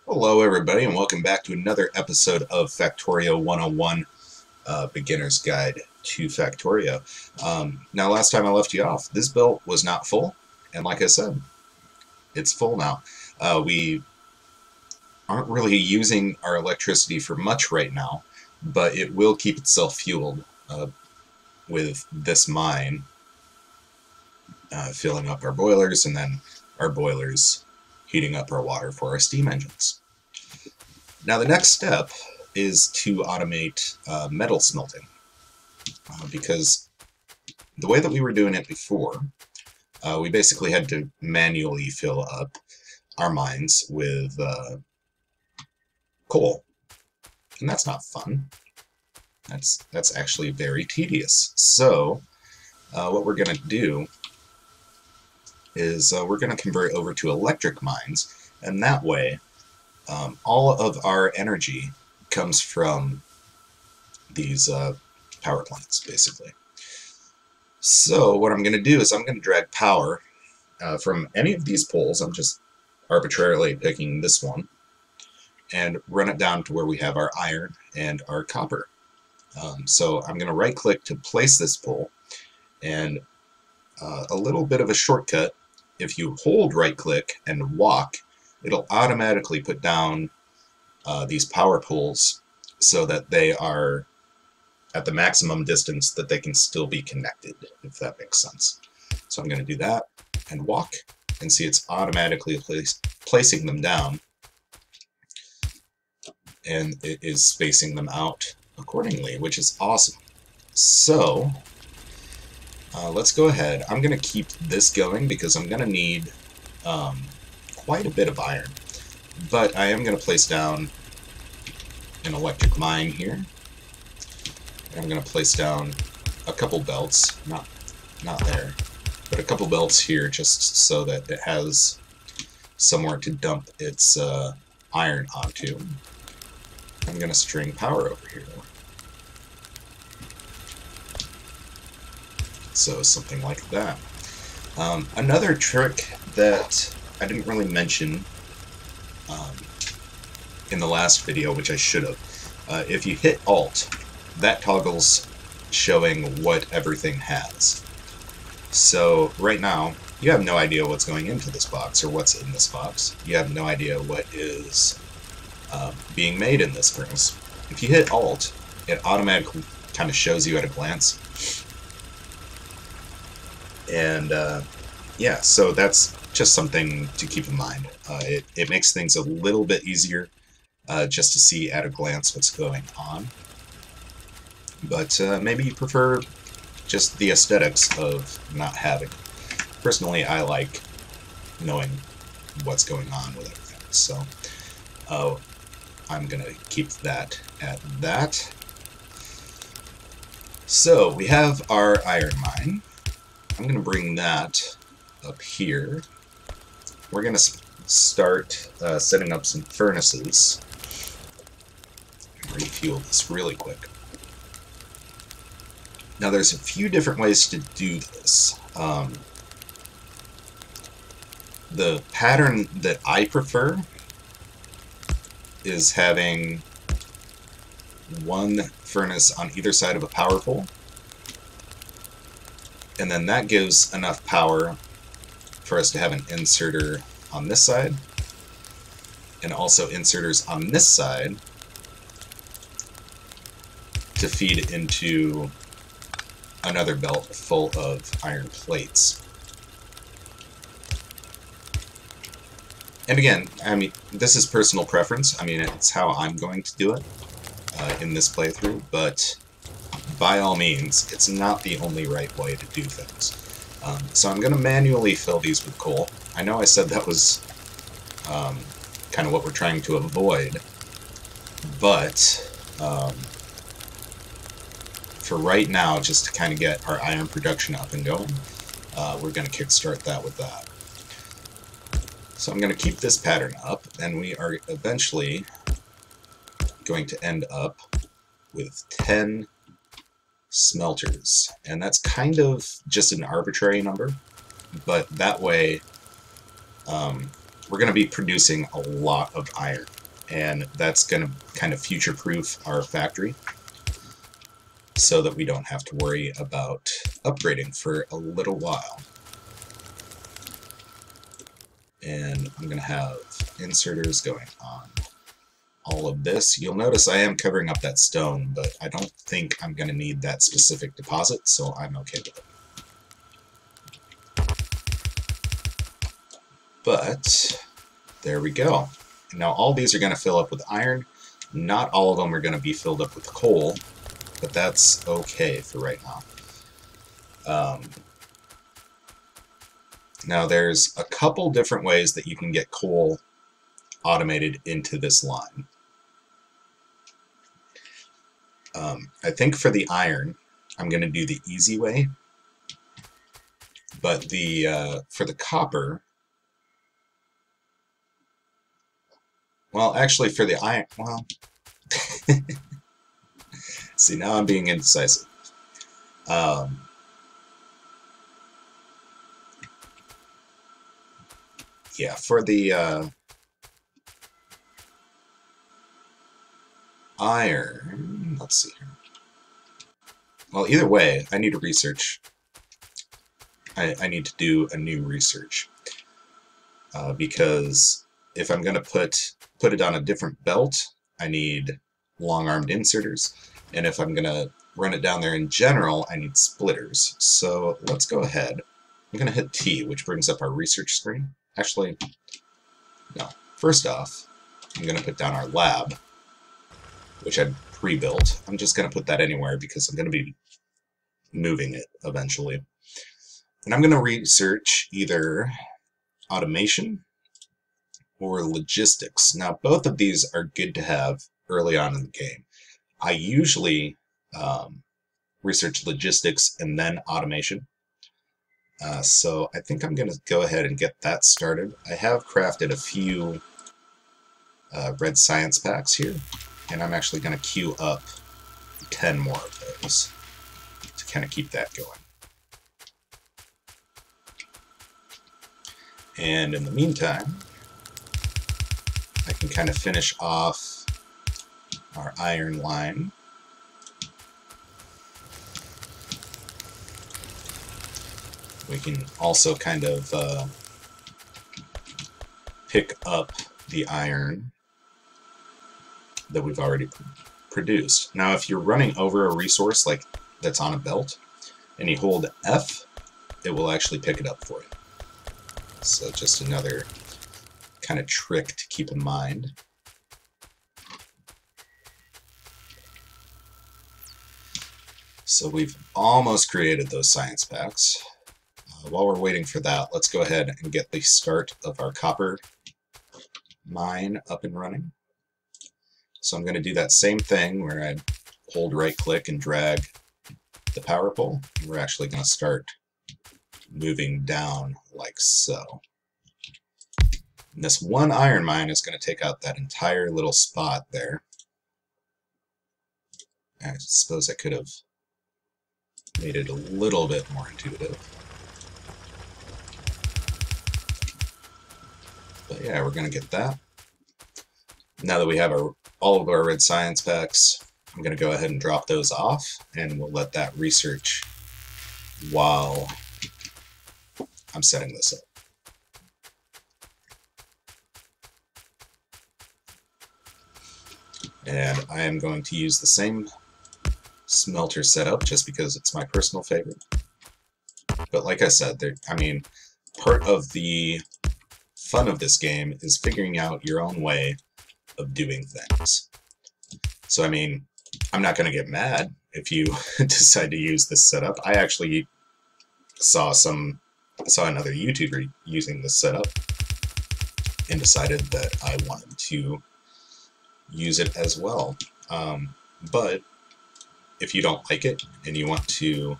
Hello everybody and welcome back to another episode of Factorio 101, Beginner's Guide to Factorio. Now last time I left you off, this build was not full, and like I said, it's full now. We aren't really using our electricity for much right now, but it will keep itself fueled with this mine filling up our boilers, and then our boilers heating up our water for our steam engines. Now the next step is to automate metal smelting, because the way that we were doing it before, we basically had to manually fill up our mines with coal, and that's not fun. That's actually very tedious. So what we're going to do is we're going to convert over to electric mines, and that way all of our energy comes from these power plants, basically. So what I'm going to do is I'm going to drag power from any of these poles. I'm just arbitrarily picking this one and run it down to where we have our iron and our copper. So I'm going to right click to place this pole, and a little bit of a shortcut: if you hold right click and walk, it'll automatically put down these power poles so that they are at the maximum distance that they can still be connected, if that makes sense. So I'm going to do that and walk, and see it's automatically placing them down, and it is spacing them out accordingly, which is awesome. So let's go ahead. I'm going to keep this going because I'm going to need quite a bit of iron, but I am going to place down an electric mine here. I'm going to place down a couple belts, not there, but a couple belts here, just so that it has somewhere to dump its iron onto. I'm going to string power over here. So something like that. Another trick that I didn't really mention in the last video, which I should have, if you hit Alt, that toggles showing what everything has. So right now, you have no idea what's going into this box or what's in this box. You have no idea what is being made in this furnace. If you hit Alt, it automatically kind of shows you at a glance. And yeah, so that's just something to keep in mind. It makes things a little bit easier just to see at a glance what's going on. But maybe you prefer just the aesthetics of not having it. Personally, I like knowing what's going on with everything. So I'm going to keep that at that. So we have our iron mine. I'm going to bring that up here. We're going to start setting up some furnaces. Refuel this really quick. Now there's a few different ways to do this. The pattern that I prefer is having one furnace on either side of a power pole, and then that gives enough power for us to have an inserter on this side, and also inserters on this side to feed into another belt full of iron plates. And again, I mean, this is personal preference. I mean, it's how I'm going to do it in this playthrough, but by all means, it's not the only right way to do things. So I'm going to manually fill these with coal. I know I said that was kind of what we're trying to avoid, but for right now, just to kind of get our iron production up and going, we're going to kickstart that with that. So I'm going to keep this pattern up, and we are eventually going to end up with 10 smelters. And that's kind of just an arbitrary number, but that way we're going to be producing a lot of iron, and that's going to kind of future-proof our factory so that we don't have to worry about upgrading for a little while. And I'm going to have inserters going on all of this. You'll notice I am covering up that stone, but I don't think I'm going to need that specific deposit, so I'm okay with it. But there we go. Now all these are going to fill up with iron. Not all of them are going to be filled up with coal, but that's okay for right now. Now there's a couple different ways that you can get coal automated into this line. I think for the iron, I'm going to do the easy way, but for the copper, well, actually for the iron, well, see, now I'm being indecisive. Yeah, for the iron, let's see here. Well, either way, I need to research. I need to do a new research because if I'm going to put it on a different belt, I need long-armed inserters, and if I'm going to run it down there in general, I need splitters. So let's go ahead. I'm going to hit T, which brings up our research screen. Actually, no. First off, I'm going to put down our lab, which I pre-built. I'm just going to put that anywhere because I'm going to be moving it eventually. And I'm going to research either automation or logistics. Now, both of these are good to have early on in the game. I usually research logistics and then automation. So I think I'm going to go ahead and get that started. I have crafted a few red science packs here, and I'm actually going to queue up 10 more of those to kind of keep that going. And in the meantime, I can kind of finish off our iron line. We can also kind of pick up the iron that we've already produced. Now, if you're running over a resource like that's on a belt, and you hold F, it will actually pick it up for you. So just another kind of trick to keep in mind. So we've almost created those science packs. While we're waiting for that, let's go ahead and get the start of our copper mine up and running. So I'm going to do that same thing where I hold right click and drag the power pole. And we're actually going to start moving down like so. And this one iron mine is going to take out that entire little spot there. I suppose I could have made it a little bit more intuitive. But yeah, we're going to get that. Now that we have all of our red science packs, I'm going to go ahead and drop those off, and we'll let that research while I'm setting this up. And I am going to use the same smelter setup just because it's my personal favorite. But like I said, part of the fun of this game is figuring out your own way of doing things. So, I'm not going to get mad if you decide to use this setup. I actually saw another YouTuber using this setup and decided that I wanted to use it as well. But if you don't like it and you want to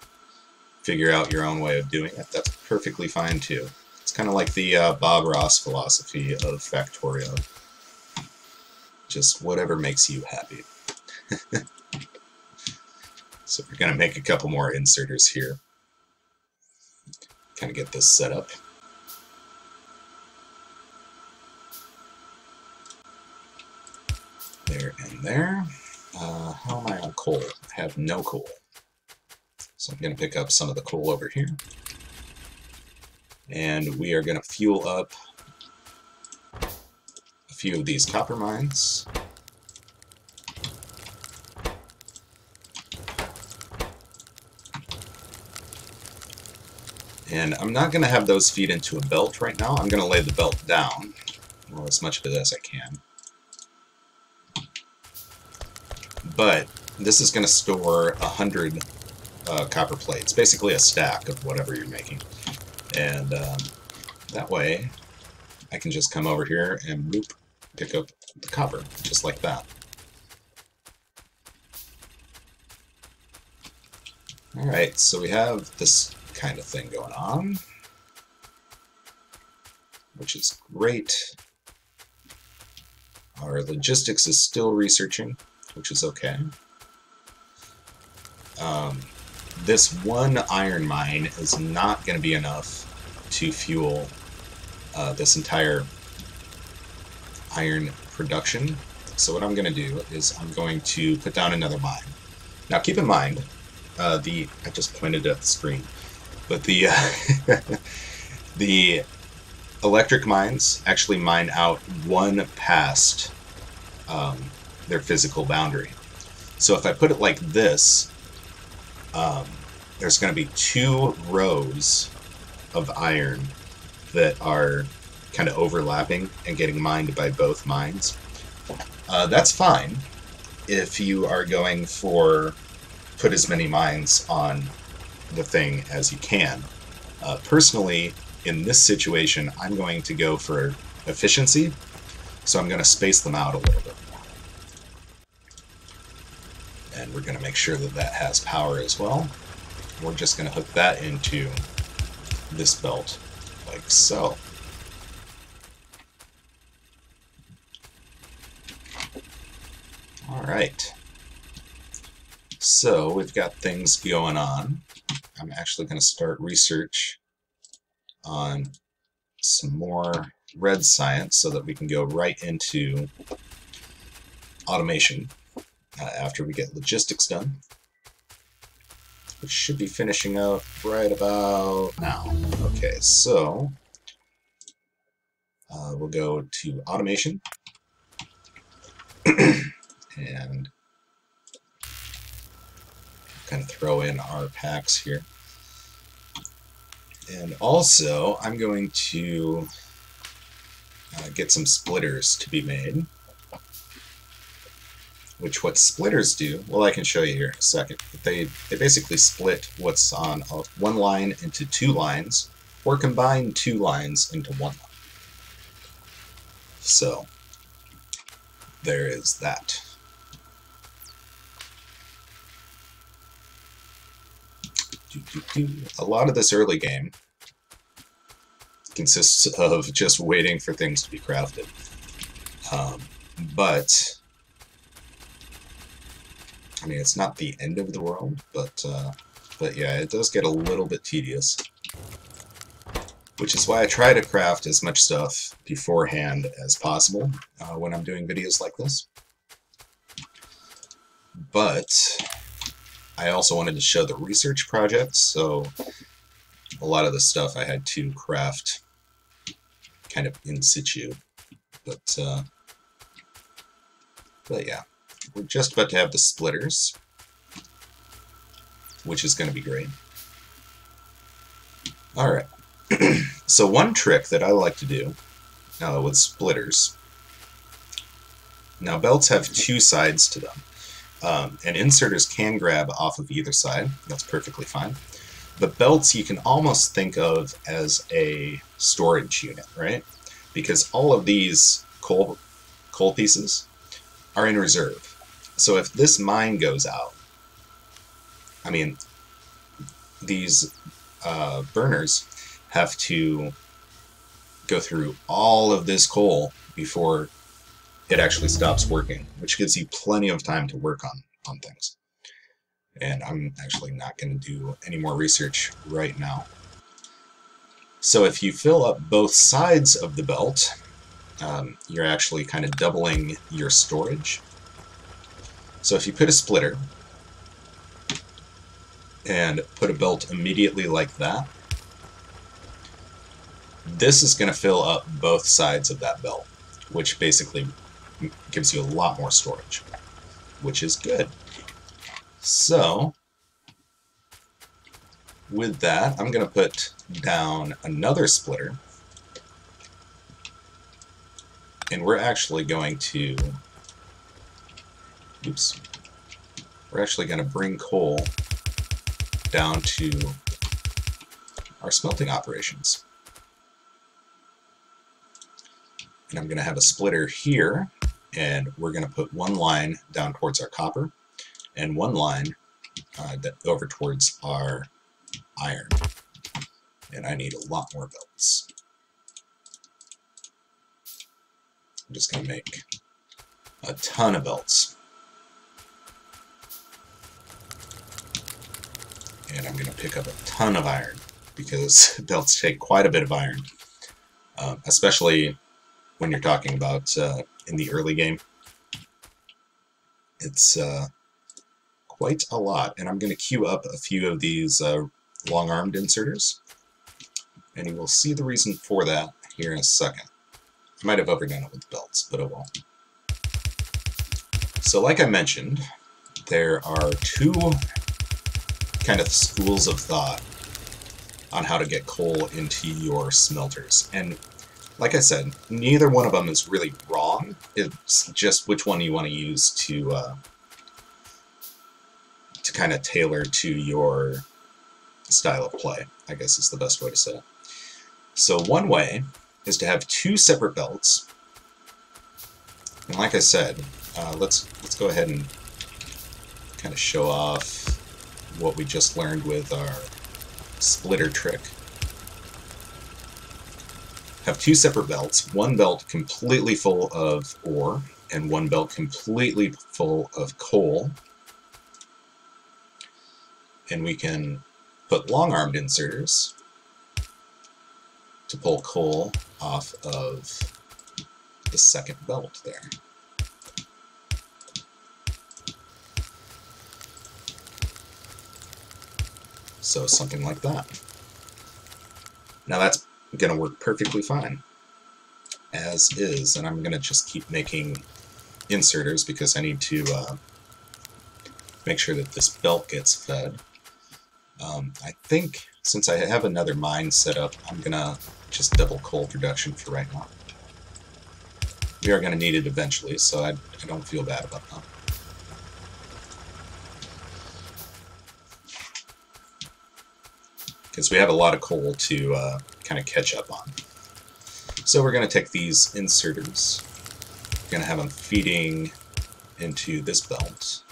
figure out your own way of doing it, that's perfectly fine too. It's kind of like the Bob Ross philosophy of Factorio. Just whatever makes you happy. So we're going to make a couple more inserters here. Kind of get this set up. There and there. How am I on coal? I have no coal. So I'm going to pick up some of the coal over here. And we are going to fuel up a few of these copper mines. And I'm not going to have those feed into a belt right now. I'm going to lay the belt down, well, as much of it as I can. But this is going to store 100 copper plates, basically a stack of whatever you're making. And that way, I can just come over here and whoop, pick up the copper, just like that. Alright, so we have this kind of thing going on, which is great. Our logistics is still researching, which is okay. This one iron mine is not going to be enough to fuel this entire iron production. So what I'm going to do is I'm going to put down another mine. Now keep in mind, I just pointed at the screen, but the the electric mines actually mine out one past their physical boundary. So if I put it like this, there's going to be 2 rows of iron that are kind of overlapping and getting mined by both mines. That's fine if you are going for put as many mines on the thing as you can. Personally, in this situation, I'm going to go for efficiency, so I'm going to space them out a little bit more. And we're going to make sure that that has power as well. We're just going to hook that into this belt, like so. Alright. So, we've got things going on. I'm actually going to start research on some more red science so that we can go right into automation after we get logistics done, which should be finishing up right about now. Okay, so we'll go to automation and kind of throw in our packs here. And also, I'm going to get some splitters to be made. Which what splitters do, well, I can show you here in a second. They basically split what's on one line into 2 lines, or combine 2 lines into 1 line. So, there is that. A lot of this early game consists of just waiting for things to be crafted. But I mean, it's not the end of the world, but yeah, it does get a little bit tedious. Which is why I try to craft as much stuff beforehand as possible when I'm doing videos like this. But I also wanted to show the research project, so a lot of the stuff I had to craft kind of in situ. But yeah, we're just about to have the splitters, which is going to be great. Alright, so one trick that I like to do with splitters, now belts have 2 sides to them. And inserters can grab off of either side. That's perfectly fine. But belts you can almost think of as a storage unit, right? Because all of these coal pieces are in reserve. So if this mine goes out, I mean, these burners have to go through all of this coal before it actually stops working, which gives you plenty of time to work on things. And I'm actually not going to do any more research right now. So if you fill up both sides of the belt, you're actually kind of doubling your storage. So if you put a splitter and put a belt immediately like that, this is going to fill up both sides of that belt, which basically gives you a lot more storage, which is good. So with that, I'm going to put down another splitter, and we're actually going to, we're actually going to bring coal down to our smelting operations. And I'm going to have a splitter here, and we're going to put one line down towards our copper and one line over towards our iron. And I need a lot more belts. I'm just going to make a ton of belts. And I'm going to pick up a ton of iron, because belts take quite a bit of iron, especially when you're talking about in the early game. It's quite a lot, and I'm going to queue up a few of these long-armed inserters, and you will see the reason for that here in a second. I might have overdone it with belts, but oh well. So like I mentioned, there are two kind of schools of thought on how to get coal into your smelters, and like I said, neither one of them is really wrong. It's just which one you want to use to kind of tailor to your style of play, I guess is the best way to say it. So one way is to have two separate belts, and like I said, let's go ahead and kind of show off what we just learned with our splitter trick. Have two separate belts, one belt completely full of ore and one belt completely full of coal, and we can put long-armed inserters to pull coal off of the second belt there. So something like that. Now that's going to work perfectly fine as is, and I'm going to just keep making inserters because I need to make sure that this belt gets fed. I think since I have another mine set up, I'm going to just double coal production for right now. We are going to need it eventually, so I don't feel bad about that. Because we have a lot of coal to kind of catch up on. So we're going to take these inserters, we're going to have them feeding into this belt,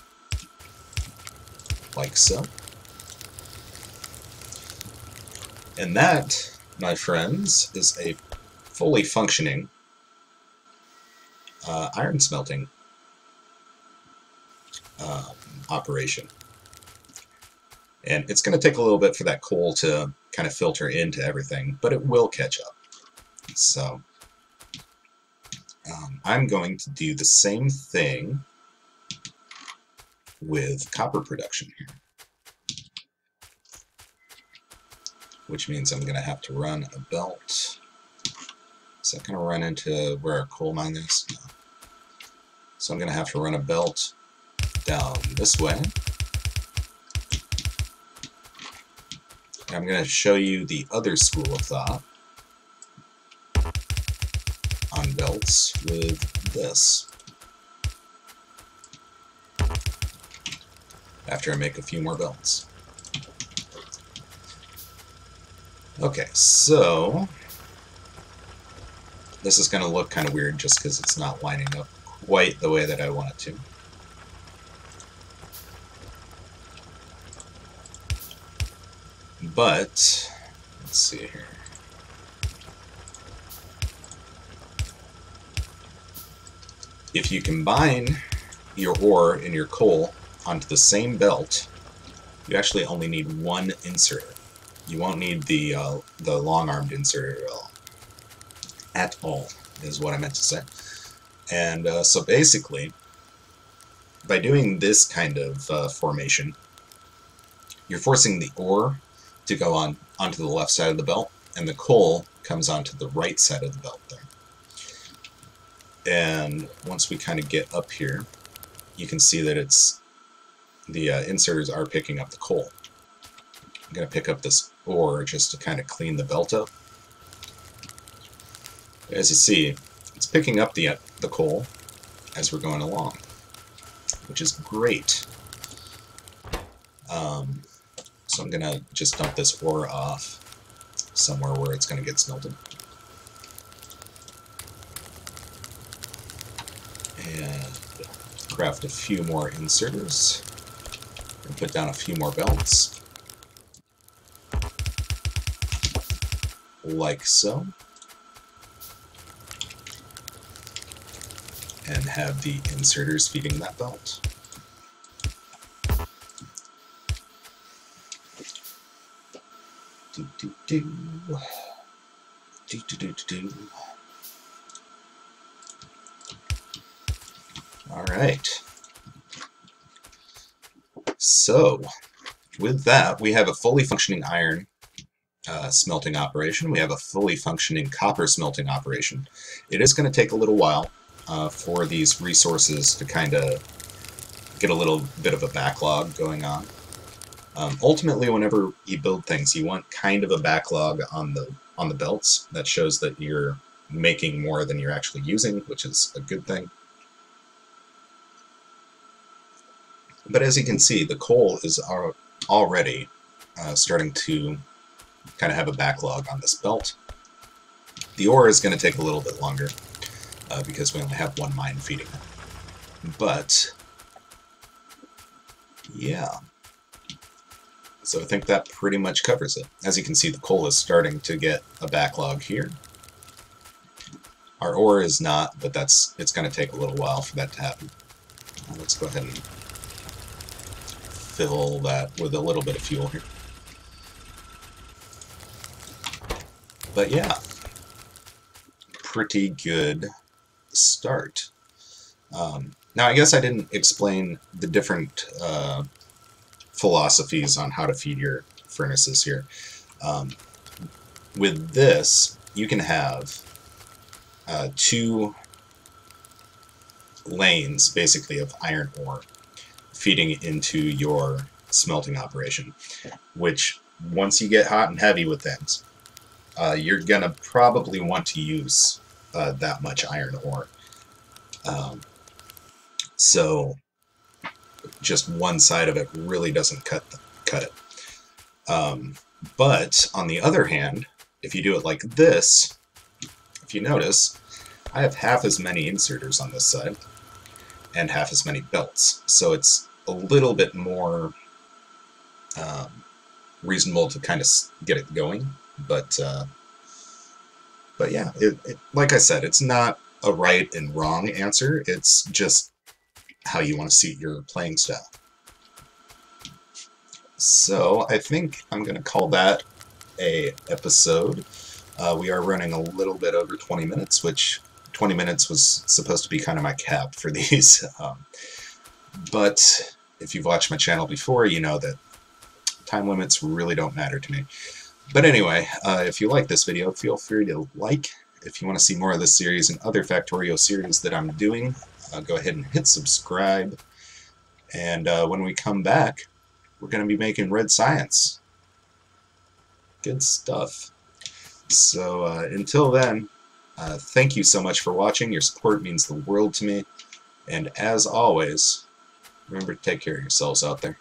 like so. And that, my friends, is a fully functioning iron smelting operation. And it's going to take a little bit for that coal to kind of filter into everything, but it will catch up. So I'm going to do the same thing with copper production here, which means I'm going to have to run a belt. Is that going to run into where our coal mine is? No. So I'm going to have to run a belt down this way. And I'm going to show you the other school of thought on belts with this, after I make a few more belts. Okay, so this is going to look kind of weird just because it's not lining up quite the way that I want it to. But let's see here. If you combine your ore and your coal onto the same belt, you actually only need one inserter. You won't need the long-armed inserter at all, is what I meant to say. And so basically, by doing this kind of formation, you're forcing the ore to go onto the left side of the belt, and the coal comes onto the right side of the belt there. And once we kind of get up here, you can see that the inserters are picking up the coal. I'm going to pick up this ore just to kind of clean the belt up. As you see, it's picking up the coal as we're going along, which is great. So I'm going to just dump this ore off somewhere where it's going to get smelted. And craft a few more inserters. And put down a few more belts. Like so. And have the inserters feeding that belt. Alright. So, with that, we have a fully functioning iron smelting operation. We have a fully functioning copper smelting operation. It is going to take a little while for these resources to kind of get a little bit of a backlog going on. Ultimately, whenever you build things, you want kind of a backlog on the belts that shows that you're making more than you're actually using, which is a good thing. But as you can see, the coal is already starting to kind of have a backlog on this belt. The ore is going to take a little bit longer because we only have one mine feeding it. But yeah. So I think that pretty much covers it. As you can see, the coal is starting to get a backlog here. Our ore is not, but it's going to take a little while for that to happen. Let's go ahead and fill that with a little bit of fuel here. But yeah, pretty good start. Now I guess I didn't explain the different philosophies on how to feed your furnaces here. With this, you can have 2 lanes, basically, of iron ore feeding into your smelting operation, which, once you get hot and heavy with things, you're going to probably want to use that much iron ore. So just one side of it really doesn't cut it. But on the other hand, if you do it like this, if you notice, I have half as many inserters on this side and half as many belts. So it's a little bit more reasonable to kind of get it going. But yeah, like I said, it's not a right and wrong answer. It's just how you want to suit your playing style. So I think I'm going to call that a episode. We are running a little bit over 20 minutes, which 20 minutes was supposed to be kind of my cap for these. But if you've watched my channel before, you know that time limits really don't matter to me. But anyway, if you like this video, feel free to like. If you want to see more of this series and other Factorio series that I'm doing, go ahead and hit subscribe. And when we come back, we're going to be making red science. Good stuff. So until then, thank you so much for watching. Your support means the world to me. And as always, remember to take care of yourselves out there.